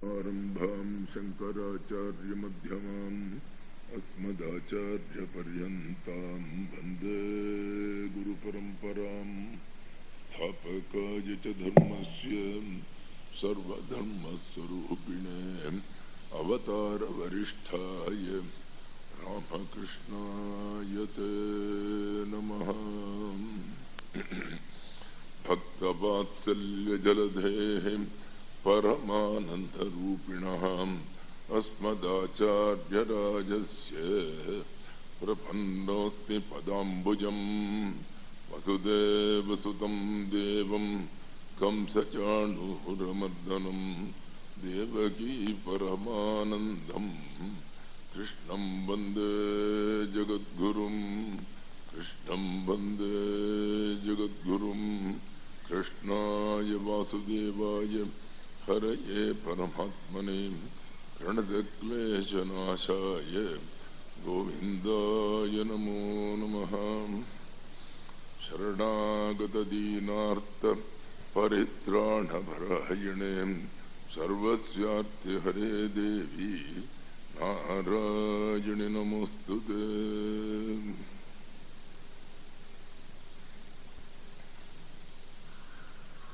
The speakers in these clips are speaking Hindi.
आरंभां शंकराचार्यमध्यमाम् अस्मदाचार्यपर्यन्तां वन्दे गुरुपरम्पराम्। स्थापकाय च धर्मस्य सर्वधर्मस्वरूपिणे अवतारवरिष्ठाय रामकृष्णाय ते नमः। भक्तवात्सल्यजलधेः परमानन्दरूपिणः अस्मदाचार्यराजस्य प्रपन्नोऽस्मि पदाम्बुजम्। वसुदेवसुतं देवं कंसचाणूरमर्दनं देवकी परमानन्दं कृष्णं वन्दे जगद्गुरुं। कृष्णं वन्दे जगद्गुरुं। कृष्णाय वासुदेवाय हरये परमात्मने प्रणतक्लेशनाशाय गोविन्दाय नमो नमः। शरणागतदीनार्थ परित्राणपरायणे सर्वस्यार्थे हरे देवी नारायणि नमोस्तुते।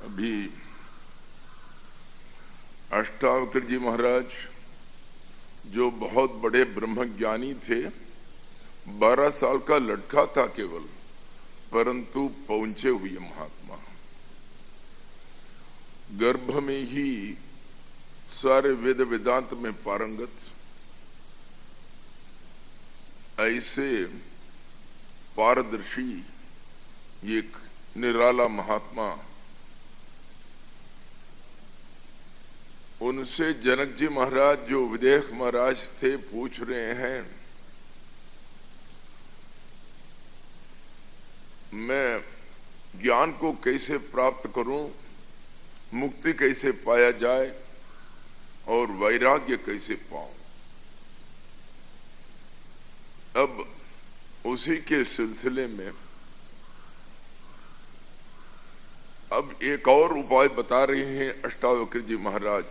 अभी अष्टावक्र जी महाराज जो बहुत बड़े ब्रह्मज्ञानी थे, 12 साल का लड़का था केवल, परंतु पहुंचे हुए महात्मा। गर्भ में ही सारे वेद वेदांत में पारंगत, ऐसे पारदर्शी एक निराला महात्मा। उनसे जनक जी महाराज जो विदेह महाराज थे पूछ रहे हैं, मैं ज्ञान को कैसे प्राप्त करूं, मुक्ति कैसे पाया जाए और वैराग्य कैसे पाऊं। अब उसी के सिलसिले में अब एक और उपाय बता रहे हैं अष्टावक्र जी महाराज,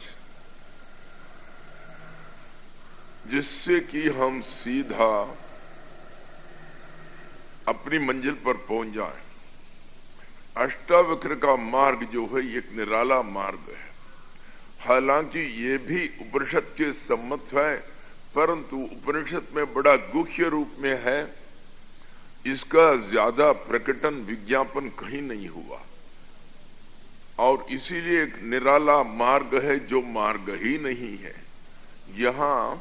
जिससे कि हम सीधा अपनी मंजिल पर पहुंच जाएं। अष्टावक्र का मार्ग जो है एक निराला मार्ग है। हालांकि ये भी उपनिषद के सम्मत है, परंतु उपनिषद में बड़ा गुह्य रूप में है, इसका ज्यादा प्रकटन विज्ञापन कहीं नहीं हुआ, और इसीलिए एक निराला मार्ग है जो मार्ग ही नहीं है। यहां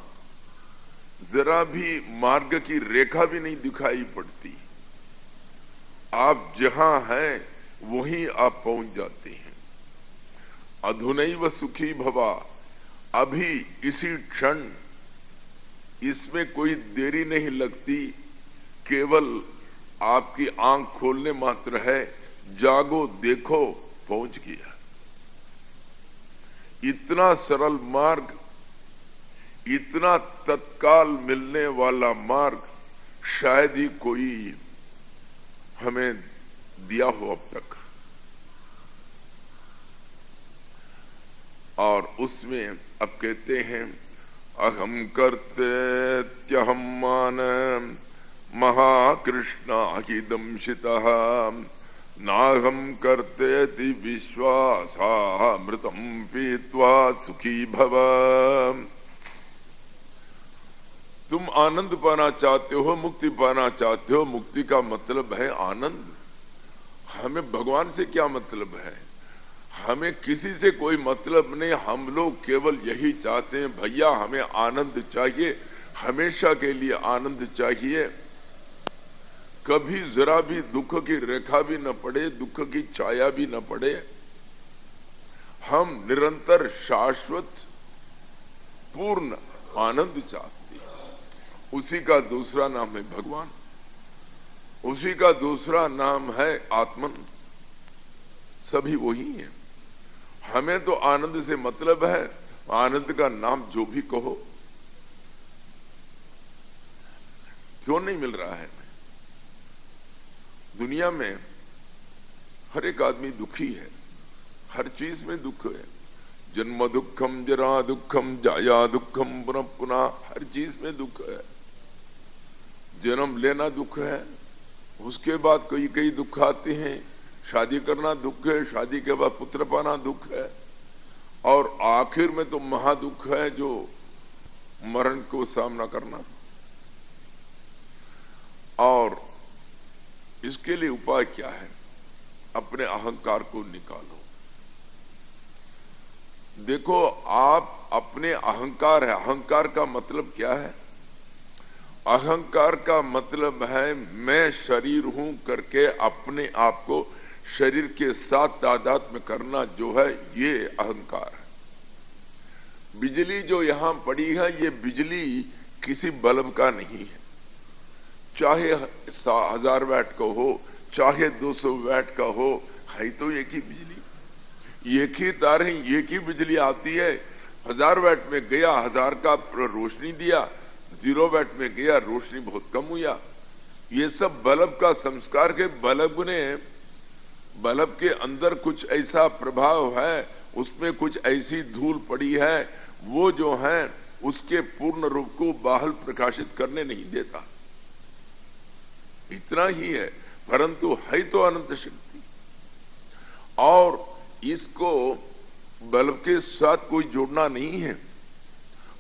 जरा भी मार्ग की रेखा भी नहीं दिखाई पड़ती। आप जहां हैं वहीं आप पहुंच जाते हैं। अधुनैव सुखी भवा, अभी इसी क्षण, इसमें कोई देरी नहीं लगती, केवल आपकी आंख खोलने मात्र है। जागो देखो, पहुंच गया। इतना सरल मार्ग, इतना तत्काल मिलने वाला मार्ग शायद ही कोई हमें दिया हो अब तक। और उसमें अब कहते हैं, अहम कर्तेत्यहम मान महाकृष्णाहिदं शितः नाहम कर्तेति विश्वासामृतं पीत्वा सुखी भव। तुम आनंद पाना चाहते हो, मुक्ति पाना चाहते हो। मुक्ति का मतलब है आनंद। हमें भगवान से क्या मतलब है? हमें किसी से कोई मतलब नहीं। हम लोग केवल यही चाहते हैं, भैया हमें आनंद चाहिए, हमेशा के लिए आनंद चाहिए। कभी जरा भी दुख की रेखा भी न पड़े, दुख की छाया भी न पड़े। हम निरंतर शाश्वत पूर्ण आनंद चाहते हैं। उसी का दूसरा नाम है भगवान, उसी का दूसरा नाम है आत्मन। सभी वही है। हमें तो आनंद से मतलब है, आनंद का नाम जो भी कहो। क्यों नहीं मिल रहा है? दुनिया में हर एक आदमी दुखी है, हर चीज में दुख है। जन्म दुखम, जरा दुखम, जाया दुखम, पुनः पुनः, हर चीज में दुख है। जन्म लेना दुख है, उसके बाद कई कई दुख आते हैं। शादी करना दुख है, शादी के बाद पुत्र पाना दुख है, और आखिर में तो महादुख है जो मरण को सामना करना। और इसके लिए उपाय क्या है? अपने अहंकार को निकालो। देखो, आप अपने अहंकार है, अहंकार का मतलब क्या है? अहंकार का मतलब है मैं शरीर हूं करके अपने आप को शरीर के साथ तादाद में करना, जो है ये अहंकार है। बिजली जो यहां पड़ी है, ये बिजली किसी बल्ब का नहीं है। चाहे 1000 वाट का हो, चाहे 200 वाट का हो, है तो एक ही बिजली, एक ही तार है, एक ही बिजली आती है। 1000 वाट में गया, 1000 का रोशनी दिया, 0 वाट में गया, रोशनी बहुत कम हुआ। ये सब बल्ब का संस्कार के, बल्ब के अंदर कुछ ऐसा प्रभाव है, उसमें कुछ ऐसी धूल पड़ी है, वो जो है उसके पूर्ण रूप को बाहर प्रकाशित करने नहीं देता। इतना ही है, परंतु है तो अनंत शक्ति। और इसको बल्ब के साथ कोई जोड़ना नहीं है,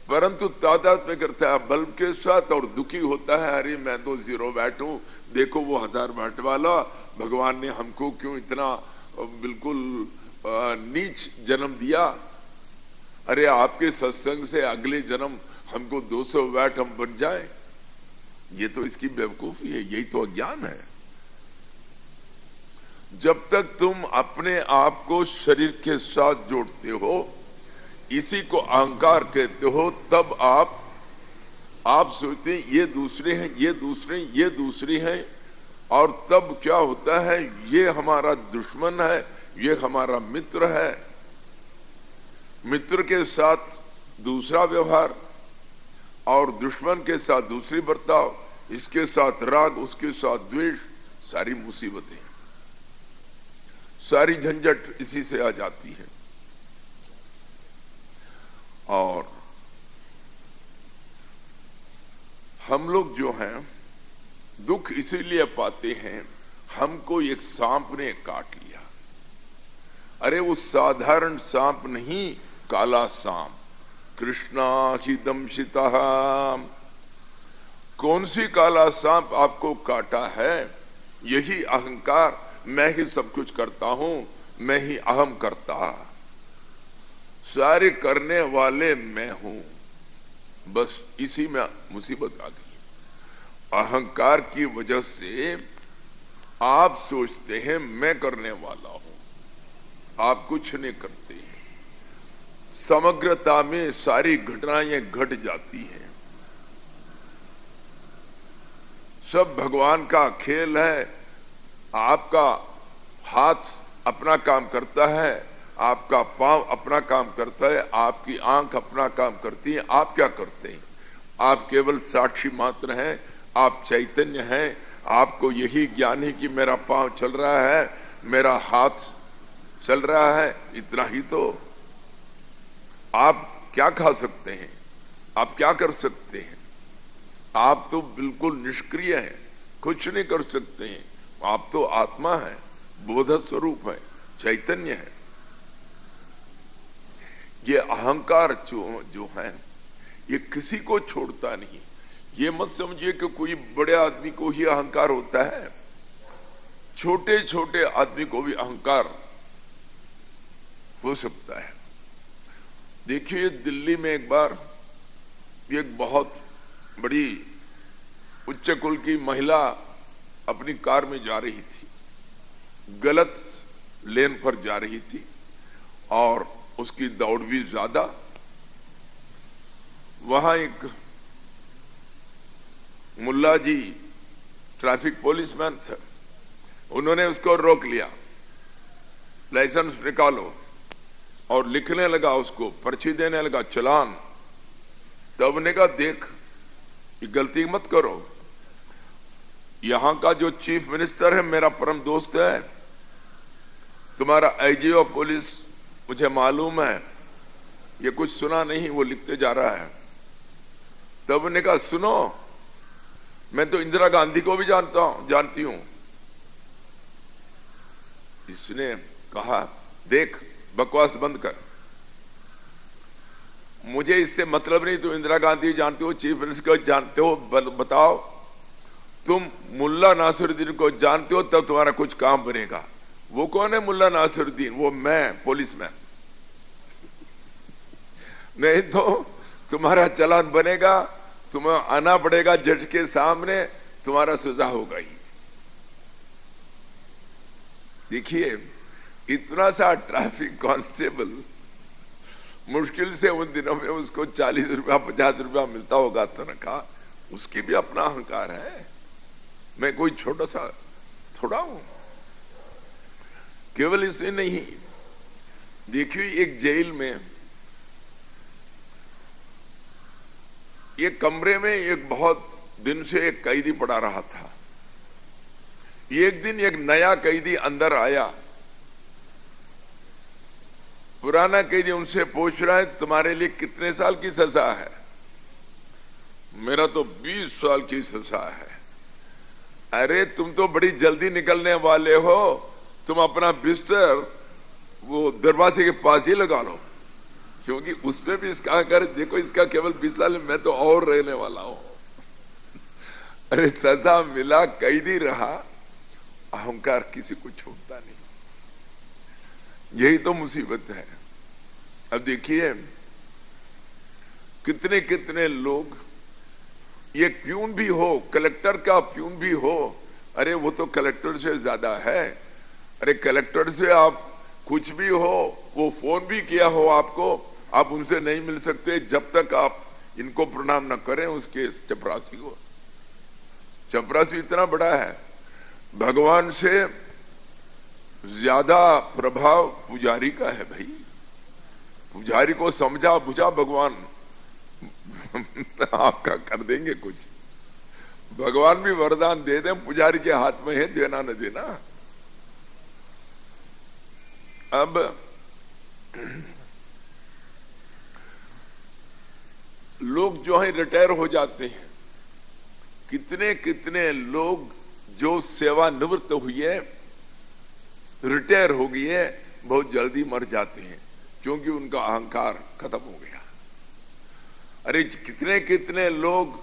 परंतु तादाद में करता है बल्ब के साथ, और दुखी होता है, अरे मैं तो 0 वाट हूं, देखो वो 1000 वाट वाला, भगवान ने हमको क्यों इतना बिल्कुल नीच जन्म दिया। अरे आपके सत्संग से अगले जन्म हमको 200 वाट हम बन जाए। ये तो इसकी बेवकूफी है, यही तो अज्ञान है। जब तक तुम अपने आप को शरीर के साथ जोड़ते हो, इसी को अहंकार कहते हो, तब आप सोचते हैं ये दूसरे हैं, ये दूसरे, ये दूसरी हैं, और तब क्या होता है, ये हमारा दुश्मन है, ये हमारा मित्र है। मित्र के साथ दूसरा व्यवहार और दुश्मन के साथ दूसरी बर्ताव, इसके साथ राग, उसके साथ द्वेष, सारी मुसीबतें, सारी झंझट इसी से आ जाती है। और हम लोग जो हैं दुख इसीलिए पाते हैं, हमको एक सांप ने काट लिया। अरे वो साधारण सांप नहीं, काला सांप, कृष्णा ही दंशिता। कौन सी काला सांप आपको काटा है? यही अहंकार, मैं ही सब कुछ करता हूं, मैं ही अहम करता, सारे करने वाले मैं हूं। बस इसी में मुसीबत आ गई। अहंकार की वजह से आप सोचते हैं मैं करने वाला हूं, आप कुछ नहीं करते हैं। समग्रता में सारी घटनाएं घट जाती हैं। सब भगवान का खेल है। आपका हाथ अपना काम करता है, आपका पांव अपना काम करता है, आपकी आंख अपना काम करती है। आप क्या करते हैं? आप केवल साक्षी मात्र हैं, आप चैतन्य हैं। आपको यही ज्ञान है कि मेरा पांव चल रहा है, मेरा हाथ चल रहा है, इतना ही तो। आप क्या खा सकते हैं? आप क्या कर सकते हैं? आप तो बिल्कुल निष्क्रिय हैं, कुछ नहीं कर सकते हैं। आप तो आत्मा है, बोध स्वरूप है, चैतन्य है। ये अहंकार जो है, ये किसी को छोड़ता नहीं। ये मत समझिए कि कोई बड़े आदमी को ही अहंकार होता है, छोटे छोटे आदमी को भी अहंकार हो सकता है। देखिए, दिल्ली में एक बार एक बहुत बड़ी उच्च कुल की महिला अपनी कार में जा रही थी, गलत लेन पर जा रही थी, और उसकी दौड़ भी ज्यादा। वहां एक मुल्ला जी ट्रैफिक पुलिसमैन थे, उन्होंने उसको रोक लिया, लाइसेंस निकालो, और लिखने लगा, उसको पर्ची देने लगा, चालान। तब ने कहा, देख ये गलती मत करो, यहां का जो चीफ मिनिस्टर है मेरा परम दोस्त है, तुम्हारा आईजी ऑफ पुलिस मुझे मालूम है, ये कुछ सुना नहीं, वो लिखते जा रहा है। तब उन्होंने कहा सुनो, मैं तो इंदिरा गांधी को भी जानती हूं। इसने कहा देख बकवास बंद कर, मुझे इससे मतलब नहीं, तुम इंदिरा गांधी जानते हो, चीफ मिनिस्टर को जानते हो, बताओ तुम मुल्ला नासिरुद्दीन को जानते हो तब तुम्हारा कुछ काम बनेगा। वो कौन है मुल्ला नासिरुद्दीन? वो मैं, पुलिसमैन। नहीं तो तुम्हारा चालान बनेगा, तुम्हें आना पड़ेगा जज के सामने, तुम्हारा सजा होगा ही। देखिए इतना सा ट्रैफिक कांस्टेबल, मुश्किल से उन दिनों में उसको 40 रुपया 50 रुपया मिलता होगा तनख्वाह, उसकी भी अपना अहंकार है। मैं कोई छोटा सा थोड़ा हूं। केवल इसे नहीं, देखिए एक जेल में, एक कमरे में एक बहुत दिन से एक कैदी पड़ा रहा था। एक दिन एक नया कैदी अंदर आया। पुराना कैदी उनसे पूछ रहा है तुम्हारे लिए कितने साल की सजा है? मेरा तो 20 साल की सजा है। अरे तुम तो बड़ी जल्दी निकलने वाले हो, तुम अपना बिस्तर वो दरवाजे के पास ही लगा लो, क्योंकि उसमें भी इसका कर देखो, इसका केवल 20 साल, मैं तो और रहने वाला हूं। अरे सजा मिला, कैदी रहा, अहंकार किसी को छोड़ता नहीं। यही तो मुसीबत है। अब देखिए कितने कितने लोग, ये प्यून भी हो, कलेक्टर का प्यून भी हो, अरे वो तो कलेक्टर से ज्यादा है। अरे कलेक्टर से आप कुछ भी हो, वो फोन भी किया हो आपको, आप उनसे नहीं मिल सकते जब तक आप इनको प्रणाम न करें उसके चपरासी को। चपरासी इतना बड़ा है, भगवान से ज्यादा प्रभाव पुजारी का है भाई। पुजारी को समझा बुझा भगवान आपका कर देंगे कुछ। भगवान भी वरदान दे दें, पुजारी के हाथ में है देना न देना। अब लोग जो है रिटायर हो जाते हैं, कितने कितने लोग जो सेवानिवृत्त हुए, रिटायर हो गए, बहुत जल्दी मर जाते हैं क्योंकि उनका अहंकार खत्म हो गया। अरे कितने कितने लोग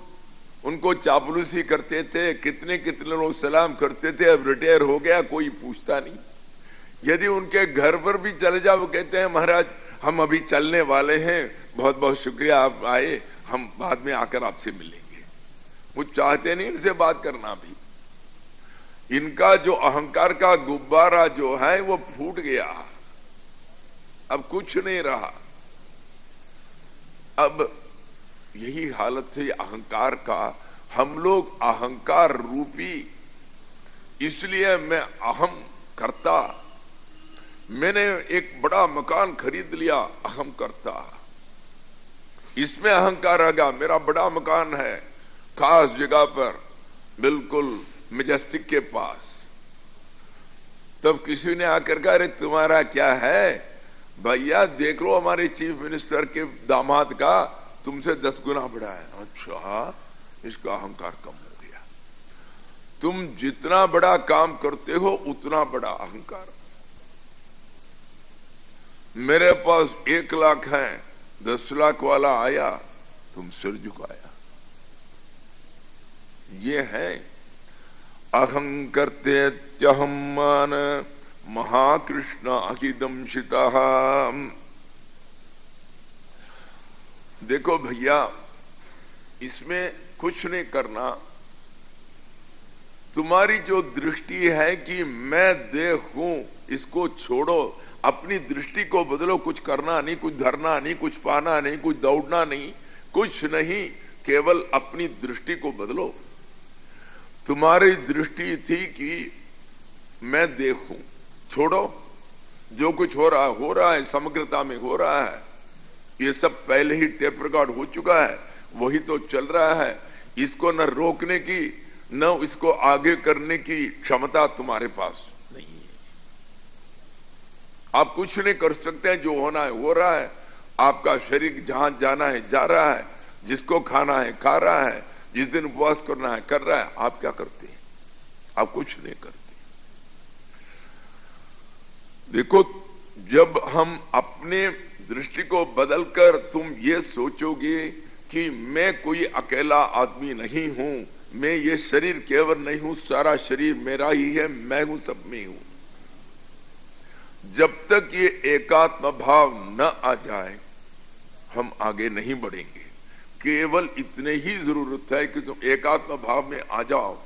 उनको चापलूसी करते थे, कितने कितने लोग सलाम करते थे, अब रिटायर हो गया, कोई पूछता नहीं। यदि उनके घर पर भी चले जाओ, वो कहते हैं महाराज हम अभी चलने वाले हैं, बहुत बहुत शुक्रिया आप आए, हम बाद में आकर आपसे मिलेंगे। वो चाहते नहीं इनसे बात करना भी। इनका जो अहंकार का गुब्बारा जो है वो फूट गया, अब कुछ नहीं रहा। अब यही हालत है अहंकार का। हम लोग अहंकार रूपी, इसलिए मैं अहम करता, मैंने एक बड़ा मकान खरीद लिया, अहम करता, इसमें अहंकार आ गया, मेरा बड़ा मकान है खास जगह पर, बिल्कुल मेजेस्टिक के पास। तब किसी ने आकर कहा अरे तुम्हारा क्या है भैया, देख लो हमारे चीफ मिनिस्टर के दामाद का तुमसे 10 गुना बड़ा है। अच्छा, इसका अहंकार कम हो गया। तुम जितना बड़ा काम करते हो उतना बड़ा अहंकार। मेरे पास 1 लाख है, 10 लाख वाला आया, तुम सिर झुकाया। ये है अहंकर्तेत्यहं मान महाकृष्ण अहिदंशितः। देखो भैया, इसमें कुछ नहीं करना। तुम्हारी जो दृष्टि है कि मैं देह हूं, इसको छोड़ो, अपनी दृष्टि को बदलो। कुछ करना नहीं, कुछ धरना नहीं, कुछ पाना नहीं, कुछ दौड़ना नहीं, कुछ नहीं, केवल अपनी दृष्टि को बदलो। तुम्हारी दृष्टि थी कि मैं देखूं, छोड़ो। जो कुछ हो रहा है समग्रता में हो रहा है। ये सब पहले ही टेप रिकॉर्ड हो चुका है, वही तो चल रहा है। इसको न रोकने की न इसको आगे करने की क्षमता तुम्हारे पास नहीं है। आप कुछ नहीं कर सकते हैं, जो होना है हो रहा है। आपका शरीर जहां जाना है जा रहा है, जिसको खाना है खा रहा है, जिस दिन उपवास करना है कर रहा है। आप क्या करते हैं? आप कुछ नहीं करते। देखो, जब हम अपने दृष्टि को बदलकर तुम ये सोचोगे कि मैं कोई अकेला आदमी नहीं हूं, मैं ये शरीर केवल नहीं हूं, सारा शरीर मेरा ही है, मैं हूं, सब में हूं, जब तक ये एकात्म भाव न आ जाए हम आगे नहीं बढ़ेंगे। केवल इतने ही जरूरत है कि तुम एकात्म भाव में आ जाओ।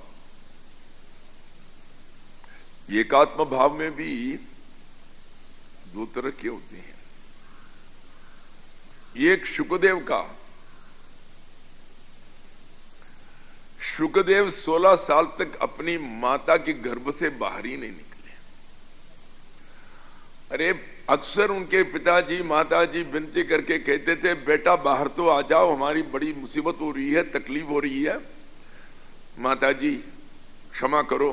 एकात्म भाव में भी दो तरह के होते हैं। एक शुकदेव 16 साल तक अपनी माता के गर्भ से बाहर ही नहीं निकले। अरे अक्सर उनके पिताजी माताजी विनती करके कहते थे, बेटा बाहर तो आ जाओ, हमारी बड़ी मुसीबत हो रही है, तकलीफ हो रही है। माताजी क्षमा करो,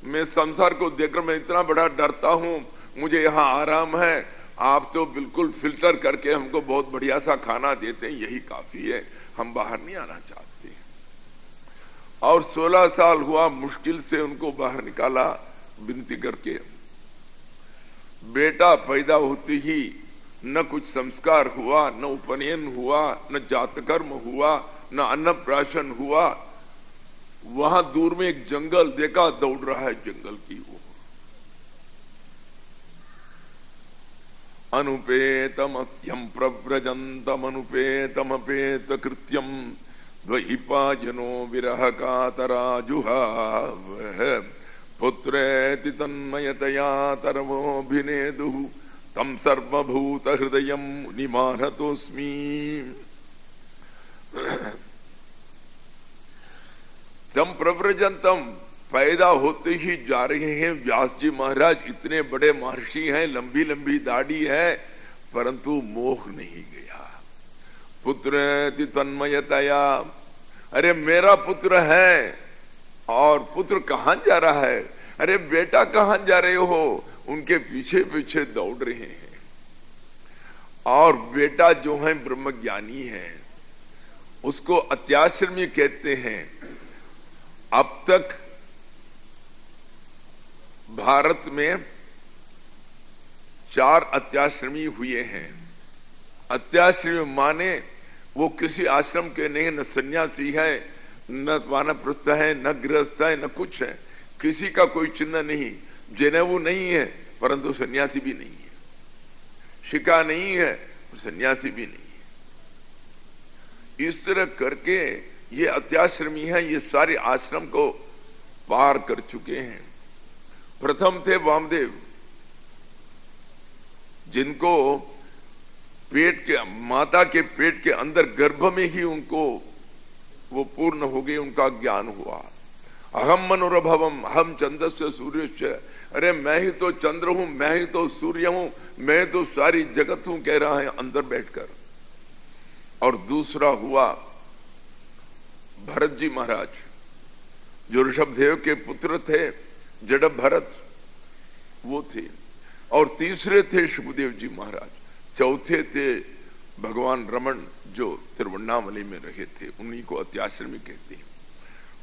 मैं संसार को देखकर मैं इतना बड़ा डरता हूं, मुझे यहां आराम है, आप तो बिल्कुल फिल्टर करके हमको बहुत बढ़िया सा खाना देते हैं, यही काफी है, हम बाहर नहीं आना चाहते। और 16 साल हुआ, मुश्किल से उनको बाहर निकाला विनती करके। बेटा पैदा होते ही न कुछ संस्कार हुआ, न उपनयन हुआ, न जातकर्म हुआ, न अन्नप्राशन हुआ। वहां दूर में एक जंगल देखा, दौड़ रहा है जंगल की ओर। अनुपेतमत्यम प्रव्रजंतम अनुपेतमपेत कृत्यम द्वैपायनो विरह कातराजुहाव पुत्रेति तन्मयतया तरवोभिनेदुः तम सर्वभूत हृदयं निमानतोस्मि। तम प्रव्रजंतम, पैदा होते ही जा रहे हैं व्यास जी महाराज, इतने बड़े महर्षि हैं, लंबी लंबी दाढ़ी है, परंतु मोह नहीं गया। पुत्रेति तन्मयतया, अरे मेरा पुत्र है, और पुत्र कहां जा रहा है? अरे बेटा कहां जा रहे हो? उनके पीछे पीछे दौड़ रहे हैं। और बेटा जो है ब्रह्मज्ञानी है, उसको अत्याश्रमी कहते हैं। अब तक भारत में 4 अत्याश्रमी हुए हैं। अत्याश्रमी माने वो किसी आश्रम के नहीं, न सन्यासी है, न वानप्रस्थ है, न गृहस्थ है, न कुछ है, किसी का कोई चिन्ह नहीं, जनेऊ नहीं है, परंतु सन्यासी भी नहीं है, शिका नहीं है, सन्यासी भी नहीं है। इस तरह करके ये अत्याश्रमी है, ये सारे आश्रम को पार कर चुके हैं। प्रथम थे वामदेव, जिनको पेट के माता के पेट के अंदर गर्भ में ही उनको वो पूर्ण हो गए, उनका ज्ञान हुआ। अहम मनोरभवम अहम चंद्रस्य सूर्यस्य, अरे मैं ही तो चंद्र हूं, मैं ही तो सूर्य हूं, मैं तो सारी जगत हूं, कह रहा है अंदर बैठकर। और दूसरा हुआ भरत जी महाराज, जो ऋषभदेव के पुत्र थे, जड़ भरत वो थे। और तीसरे थे सुखदेव जी महाराज। चौथे थे भगवान रमन, जो तिरुवन्नामलई में रहे थे, उन्हीं को अत्याश्रमी कहते हैं।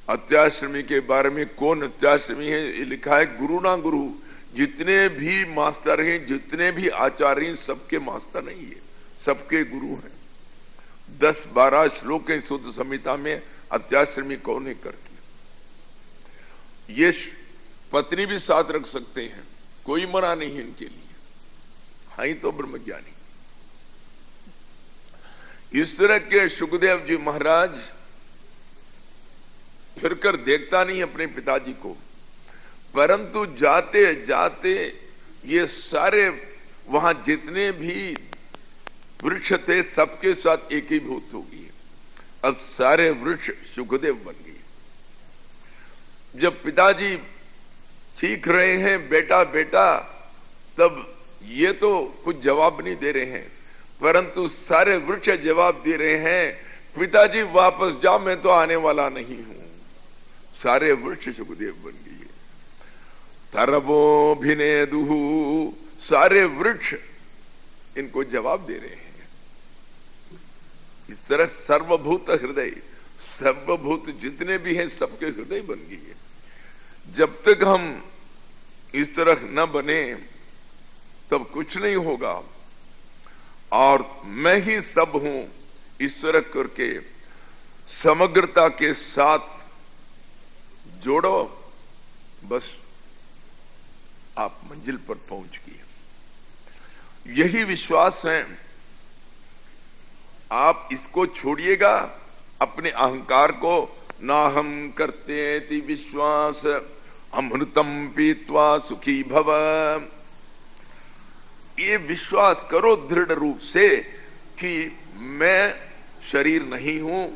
अत्याश्रमी के बारे में कौन अत्याश्रमी है, ये लिखा है गुरु ना गुरु। जितने भी मास्टर हैं, जितने भी आचार्य हैं, सबके मास्टर नहीं है, सबके गुरु हैं। 10-12 श्लोक है शुद्ध संहिता में अत्याश्रमी कौन है करके। ये पत्नी भी साथ रख सकते हैं, कोई मना नहीं है इनके लिए, हाँ ही तो ब्रह्मज्ञानी। इस तरह के सुखदेव जी महाराज फिर कर देखता नहीं अपने पिताजी को, परंतु जाते जाते ये सारे वहां जितने भी वृक्ष थे सबके साथ एकीभूत हो गए। अब सारे वृक्ष सुखदेव बन गए। जब पिताजी चीख रहे हैं बेटा बेटा, तब ये तो कुछ जवाब नहीं दे रहे हैं, परंतु सारे वृक्ष जवाब दे रहे हैं पिताजी वापस जाओ, मैं तो आने वाला नहीं हूं। सारे वृक्ष सुखदेव बन गए। तरवोभिनेदुः, सारे वृक्ष इनको जवाब दे रहे हैं। इस तरह सर्वभूत हृदय, सर्वभूत जितने भी हैं सबके हृदय बन गई है। जब तक हम इस तरह न बने तब कुछ नहीं होगा। और मैं ही सब हूं इस तरह करके समग्रता के साथ जोड़ो, बस आप मंजिल पर पहुंच गए। यही विश्वास है। आप इसको छोड़िएगा, अपने अहंकार को, ना हम करते ति विश्वास अमृतम पीत्वा सुखी भव। ये विश्वास करो दृढ़ रूप से कि मैं शरीर नहीं हूं,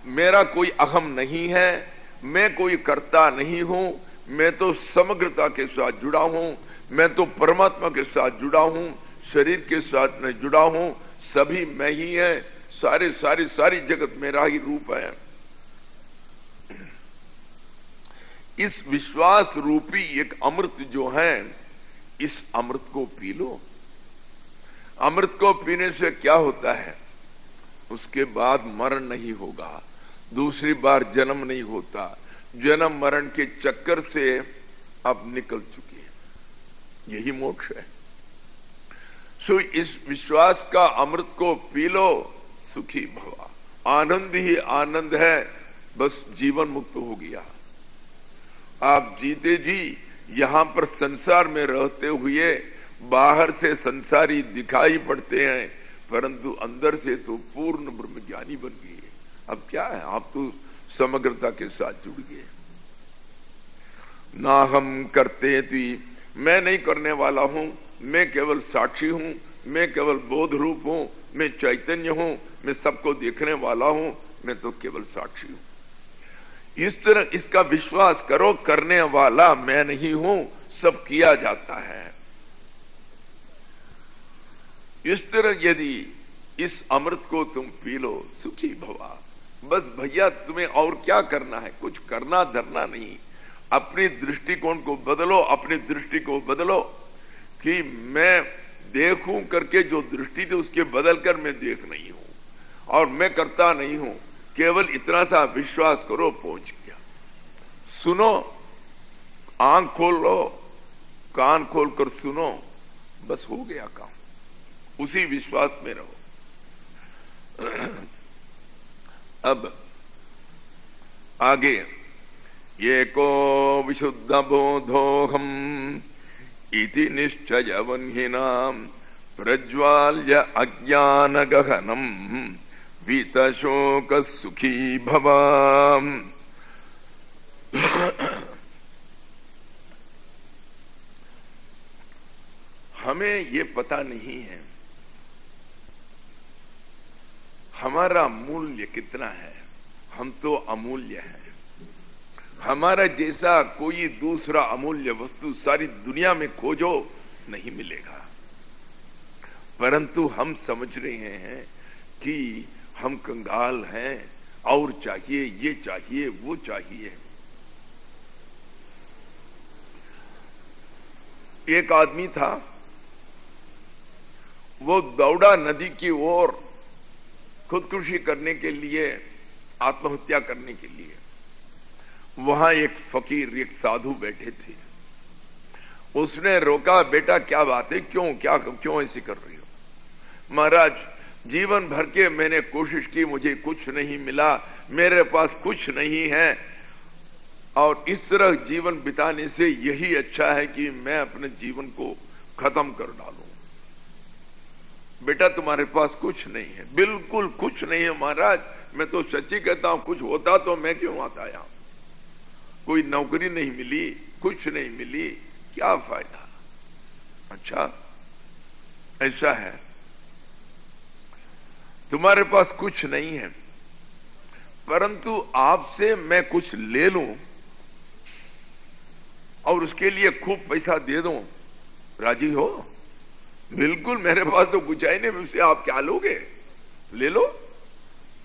मेरा कोई अहम नहीं है, मैं कोई कर्ता नहीं हूं, मैं तो समग्रता के साथ जुड़ा हूं, मैं तो परमात्मा के साथ जुड़ा हूं, शरीर के साथ नहीं जुड़ा हूं, सभी मैं ही है, सारी जगत मेरा ही रूप है। इस विश्वास रूपी एक अमृत जो है, इस अमृत को पी लो। अमृत को पीने से क्या होता है? उसके बाद मरण नहीं होगा, दूसरी बार जन्म नहीं होता, जन्म मरण के चक्कर से अब निकल चुके हैं, यही मोक्ष है। सो इस विश्वास का अमृत को पी लो, सुखी भवा। आनंद ही आनंद है, बस जीवन मुक्त हो गया। आप जीते जी यहां पर संसार में रहते हुए बाहर से संसारी दिखाई पड़ते हैं, परंतु अंदर से तो पूर्ण ब्रह्मज्ञानी बन गए। अब क्या है, आप तो समग्रता के साथ जुड़ गए। ना हम करते ती, मैं नहीं करने वाला हूं, मैं केवल साक्षी हूं, मैं केवल बोध रूप हूं, मैं चैतन्य हूं, मैं सबको देखने वाला हूं, मैं तो केवल साक्षी हूं। इस तरह इसका विश्वास करो, करने वाला मैं नहीं हूं, सब किया जाता है। इस तरह यदि इस अमृत को तुम पी लो, सुखी भवा। बस भैया तुम्हें और क्या करना है, कुछ करना धरना नहीं। अपनी दृष्टिकोण को बदलो, अपनी दृष्टि को बदलो कि मैं देखूं करके जो दृष्टि थी उसके बदल कर मैं देख नहीं हूं और मैं करता नहीं हूं। केवल इतना सा विश्वास करो, पहुंच गया। सुनो, आंख खोल लो, कान खोल कर सुनो, बस हो गया काम। उसी विश्वास में रहो। अब आगे, ये को विशुद्ध बोधोहम इति निश्चय वन्हिनाम प्रज्वाल्य अज्ञान गहनम वीतशोक सुखी भवाम। हमें ये पता नहीं है हमारा मूल्य कितना है। हम तो अमूल्य हैं। हमारा जैसा कोई दूसरा अमूल्य वस्तु सारी दुनिया में खोजो नहीं मिलेगा। परंतु हम समझ रहे हैं कि हम कंगाल हैं, और चाहिए, ये चाहिए, वो चाहिए। एक आदमी था, वो दौड़ा नदी की ओर खुदकुशी करने के लिए, आत्महत्या करने के लिए। वहां एक फकीर, एक साधु बैठे थे। उसने रोका, बेटा क्या बात है, क्यों ऐसे कर रही हो? महाराज, जीवन भर के मैंने कोशिश की, मुझे कुछ नहीं मिला, मेरे पास कुछ नहीं है, और इस तरह जीवन बिताने से यही अच्छा है कि मैं अपने जीवन को खत्म कर डालूं। बेटा तुम्हारे पास कुछ नहीं है? बिल्कुल कुछ नहीं है महाराज, मैं तो सच्ची कहता हूं, कुछ होता तो मैं क्यों आता यहां? कोई नौकरी नहीं मिली, कुछ नहीं मिली, क्या फायदा? अच्छा ऐसा है, तुम्हारे पास कुछ नहीं है, परंतु आपसे मैं कुछ ले लूं और उसके लिए खूब पैसा दे दूं, राजी हो? बिल्कुल, मेरे पास तो कुछ है नहीं, उससे आप क्या लोगे? ले लो,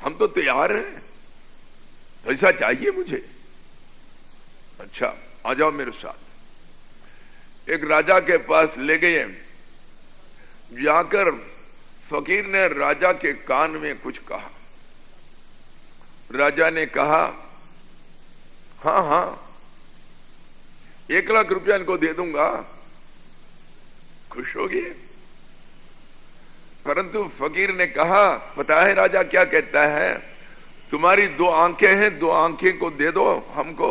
हम तो तैयार हैं, पैसा चाहिए मुझे। अच्छा आ जाओ मेरे साथ। एक राजा के पास ले गए, जाकर फकीर ने राजा के कान में कुछ कहा। राजा ने कहा, हाँ हाँ 1 लाख रुपया इनको दे दूंगा। खुश हो गए। परंतु फकीर ने कहा, पता है राजा क्या कहता है, तुम्हारी 2 आंखें हैं, 2 आंखें को दे दो हमको,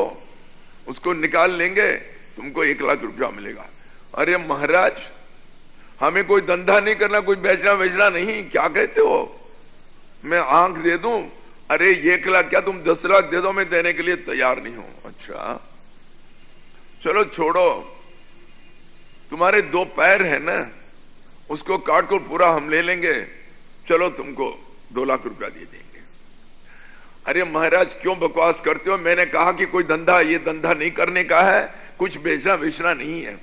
उसको निकाल लेंगे, तुमको 1 लाख रुपया मिलेगा। अरे महाराज, हमें कोई धंधा नहीं करना, कोई बेचना नहीं, क्या कहते हो, मैं आंख दे दूं? अरे 1 लाख क्या, तुम 10 लाख दे दो, मैं देने के लिए तैयार नहीं हूं। अच्छा चलो छोड़ो, तुम्हारे 2 पैर है ना, उसको काट कर पूरा हम ले लेंगे, चलो तुमको 2 लाख रुपया दे देंगे। अरे महाराज क्यों बकवास करते हो, मैंने कहा कि कोई धंधा, ये धंधा नहीं करने का है, कुछ बेचना नहीं है।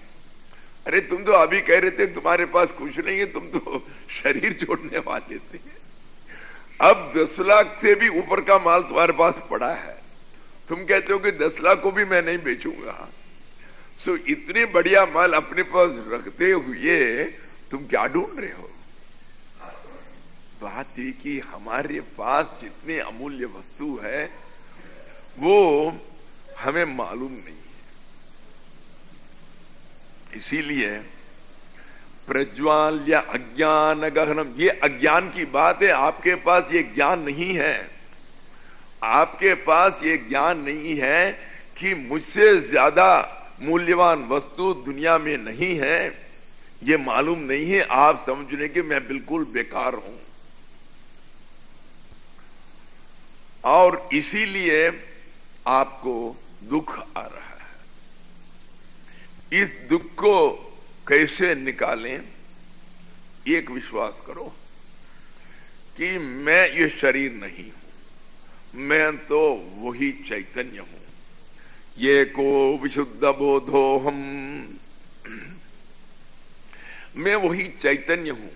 अरे तुम तो अभी कह रहे थे तुम्हारे पास कुछ नहीं है, तुम तो शरीर छोड़ने वाले थे। अब 10 लाख से भी ऊपर का माल तुम्हारे पास पड़ा है, तुम कहते हो कि 10 लाख को भी मैं नहीं बेचूंगा। सो इतने बढ़िया माल अपने पास रखते हुए तुम क्या ढूंढ रहे हो? बात ये कि हमारे पास जितने अमूल्य वस्तु है वो हमें मालूम नहीं है। इसीलिए प्रज्वाल्य अज्ञान गहनम, ये अज्ञान की बात है। आपके पास ये ज्ञान नहीं है, आपके पास ये ज्ञान नहीं है कि मुझसे ज्यादा मूल्यवान वस्तु दुनिया में नहीं है, ये मालूम नहीं है। आप समझ रहे कि मैं बिल्कुल बेकार हूं, और इसीलिए आपको दुख आ रहा है। इस दुख को कैसे निकालें? एक विश्वास करो कि मैं ये शरीर नहीं हूं, मैं तो वही चैतन्य हूं। ये को विशुद्ध बोधो हम, मैं वही चैतन्य हूं।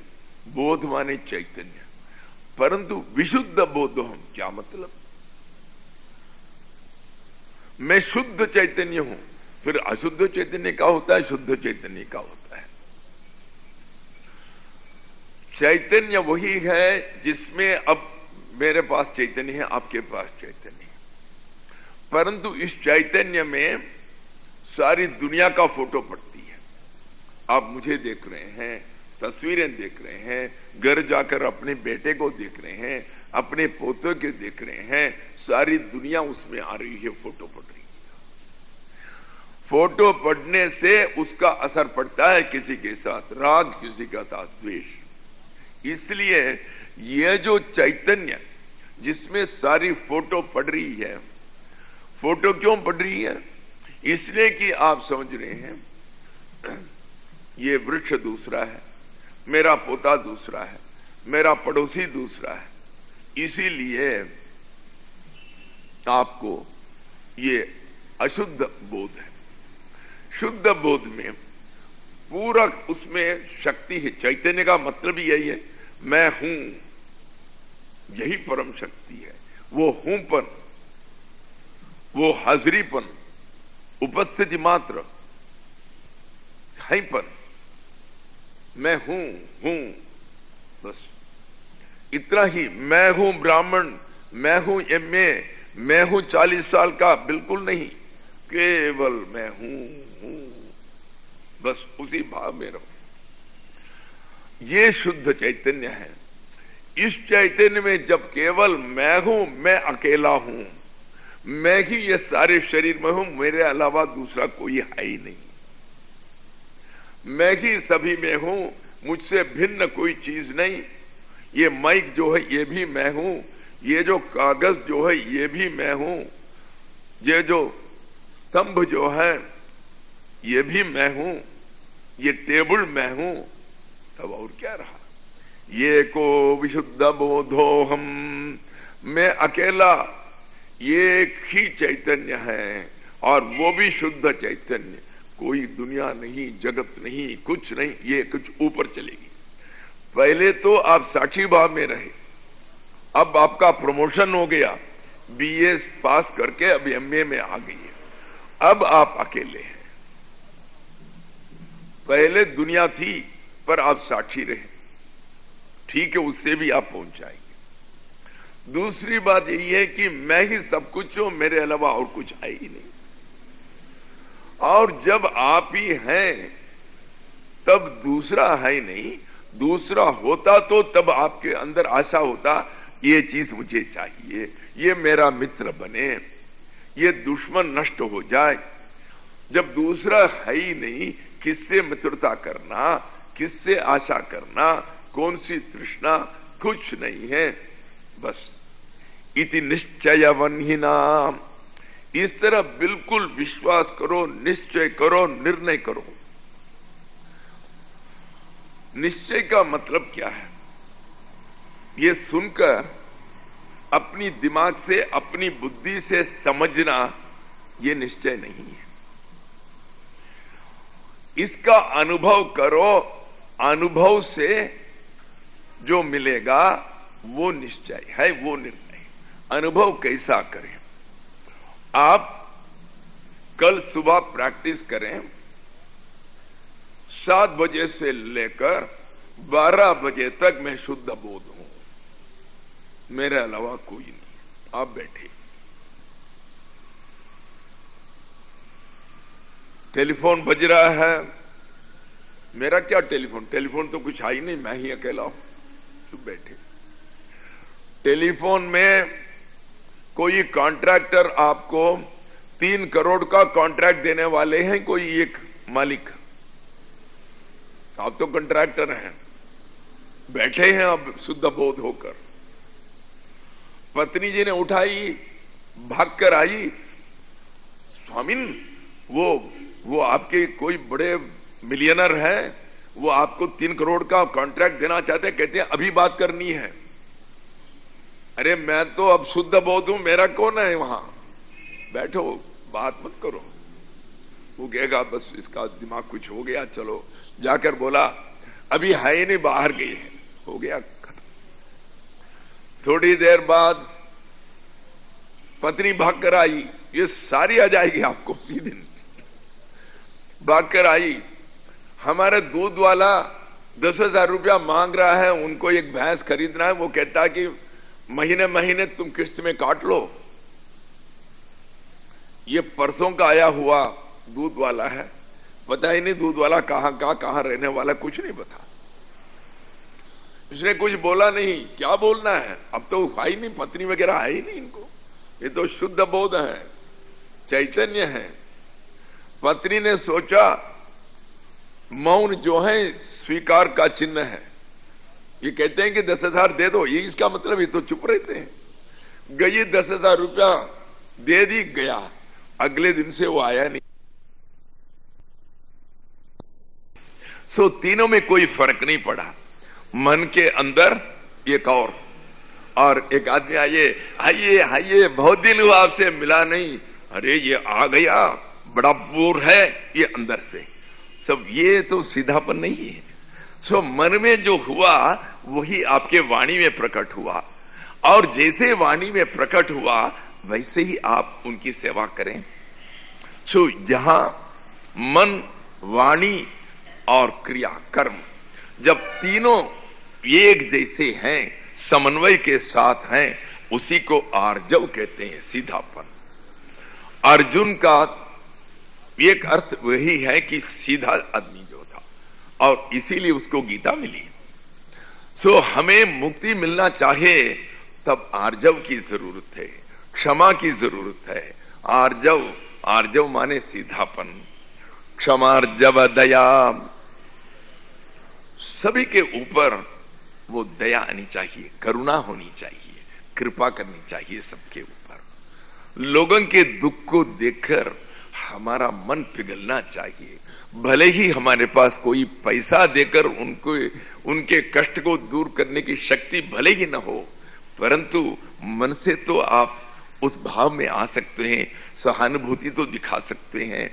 बोध माने चैतन्य, परंतु विशुद्ध बोधो हम क्या मतलब? मैं शुद्ध चैतन्य हूं, फिर अशुद्ध चैतन्य का होता है, शुद्ध चैतन्य का होता है। चैतन्य वही है जिसमें अब मेरे पास चैतन्य है, आपके पास चैतन्य है, परंतु इस चैतन्य में सारी दुनिया का फोटो पड़ती है। आप मुझे देख रहे हैं, तस्वीरें देख रहे हैं, घर जाकर अपने बेटे को देख रहे हैं, अपने पोतों के देख रहे हैं, सारी दुनिया उसमें आ रही है, फोटो पड़ रही है। फोटो पढ़ने से उसका असर पड़ता है, किसी के साथ राग, किसी के साथ द्वेष। इसलिए यह जो चैतन्य जिसमें सारी फोटो पड़ रही है, फोटो क्यों पड़ रही है? इसलिए कि आप समझ रहे हैं ये वृक्ष दूसरा है, मेरा पोता दूसरा है, मेरा पड़ोसी दूसरा है। इसीलिए आपको ये अशुद्ध बोध है। शुद्ध बोध में पूरा उसमें शक्ति है। चैतन्य का मतलब यही है, मैं हूं, यही परम शक्ति है। वो हूंपन, वो हाजिरीपन, उपस्थिति मात्र, हाईपन, मैं हूं बस इतना ही। मैं हूं ब्राह्मण, मैं हूं एमए, मैं हूं 40 साल का, बिल्कुल नहीं, केवल मैं हूं बस उसी भाव में रहो। ये शुद्ध चैतन्य है। इस चैतन्य में जब केवल मैं हूं, मैं अकेला हूं, मैं ही ये सारे शरीर में हूं, मेरे अलावा दूसरा कोई है ही नहीं, मैं ही सभी में हूं, मुझसे भिन्न कोई चीज नहीं। ये माइक जो है ये भी मैं हूं, ये जो कागज जो है ये भी मैं हूं, ये जो स्तंभ जो है ये भी मैं हूं, ये टेबल मैं हूं, तब और क्या रहा? ये को विशुद्ध बोधो हम, मैं अकेला, ये एक ही चैतन्य है, और वो भी शुद्ध चैतन्य। कोई दुनिया नहीं, जगत नहीं, कुछ नहीं, ये कुछ ऊपर चलेगी। पहले तो आप साक्षी भाव में रहे, अब आपका प्रमोशन हो गया, बीए पास करके अब एमए में आ गई है, अब आप अकेले हैं। पहले दुनिया थी पर आप साक्षी रहे, ठीक है, उससे भी आप पहुंच जाएंगे। दूसरी बात यही है कि मैं ही सब कुछ हूं, मेरे अलावा और कुछ है ही नहीं। और जब आप ही हैं तब दूसरा है ही नहीं। दूसरा होता तो तब आपके अंदर आशा होता, ये चीज मुझे चाहिए, ये मेरा मित्र बने, ये दुश्मन नष्ट हो जाए। जब दूसरा है ही नहीं, किससे मित्रता करना, किससे आशा करना, कौन सी तृष्णा, कुछ नहीं है। बस इति निश्चयवन्हिना, इस तरह बिल्कुल विश्वास करो, निश्चय करो, निर्णय करो। निश्चय का मतलब क्या है? ये सुनकर अपनी दिमाग से, अपनी बुद्धि से समझना, ये निश्चय नहीं है। इसका अनुभव करो, अनुभव से जो मिलेगा वो निश्चय है, वो निर्णय। अनुभव कैसा करें? आप कल सुबह प्रैक्टिस करें, 7 बजे से लेकर 12 बजे तक मैं शुद्ध बोध हूं, मेरे अलावा कोई नहीं। आप बैठे, टेलीफोन बज रहा है। मेरा क्या टेलीफोन? टेलीफोन तो कुछ है ही नहीं, मैं ही अकेला हूं। चुप बैठे। टेलीफोन में कोई कॉन्ट्रैक्टर आपको 3 करोड़ का कॉन्ट्रैक्ट देने वाले हैं, कोई एक मालिक। आप तो कॉन्ट्रैक्टर हैं, बैठे हैं अब शुद्ध बोध होकर। पत्नी जी ने उठाई, भागकर आई, स्वामिन वो आपके कोई बड़े मिलियनर है, वो आपको 3 करोड़ का कॉन्ट्रैक्ट देना चाहते हैं। कहते हैं अभी बात करनी है। अरे मैं तो अब शुद्ध बोध हूं, मेरा कौन है वहां? बैठो, बात मत करो। वो कहेगा बस इसका दिमाग कुछ हो गया, चलो। जाकर बोला अभी है ही नहीं, बाहर गई है, हो गया खत्म। थोड़ी देर बाद पत्नी भागकर आई, ये सारी आ जाएगी आपको उसी दिन। भागकर आई, हमारे दूध वाला 10,000 रुपया मांग रहा है, उनको एक भैंस खरीदना है। वो कहता है कि महीने महीने तुम किस्त में काट लो। ये परसों का आया हुआ दूध वाला है, पता ही नहीं दूध वाला कहां रहने वाला, कुछ नहीं पता। इसने कुछ बोला नहीं, क्या बोलना है? अब तो है ही नहीं, पत्नी वगैरह है ही नहीं इनको। ये तो शुद्ध बोध है, चैतन्य है। पत्नी ने सोचा मौन जो है स्वीकार का चिन्ह है। ये कहते हैं कि 10,000 दे दो, ये इसका मतलब, ये तो चुप रहते हैं। गई 10,000 रुपया दे दी, गया। अगले दिन से वो आया नहीं। सो तीनों में कोई फर्क नहीं पड़ा। मन के अंदर एक और एक आदमी आइए, बहुत दिन हुआ आपसे मिला नहीं। अरे ये आ गया, बड़ा बोर है ये अंदर से सब। ये तो सीधापन नहीं है। सो मन में जो हुआ वही आपके वाणी में प्रकट हुआ, और जैसे वाणी में प्रकट हुआ वैसे ही आप उनकी सेवा करें। सो जहां मन, वाणी और क्रिया, कर्म, जब तीनों एक जैसे हैं, समन्वय के साथ हैं, उसी को आर्जव कहते हैं, सीधापन। अर्जुन का एक अर्थ वही है कि सीधा आदमी जो था, और इसीलिए उसको गीता मिली। सो हमें मुक्ति मिलना चाहे तब आर्जव की जरूरत है, क्षमा की जरूरत है। आर्जव माने सीधापन, क्षमार्जव दया। सभी के ऊपर वो दया आनी चाहिए, करुणा होनी चाहिए, कृपा करनी चाहिए सबके ऊपर। लोगों के दुख को देखकर हमारा मन पिघलना चाहिए। भले ही हमारे पास कोई पैसा देकर उनके कष्ट को दूर करने की शक्ति भले ही न हो, परंतु मन से तो आप उस भाव में आ सकते हैं, सहानुभूति तो दिखा सकते हैं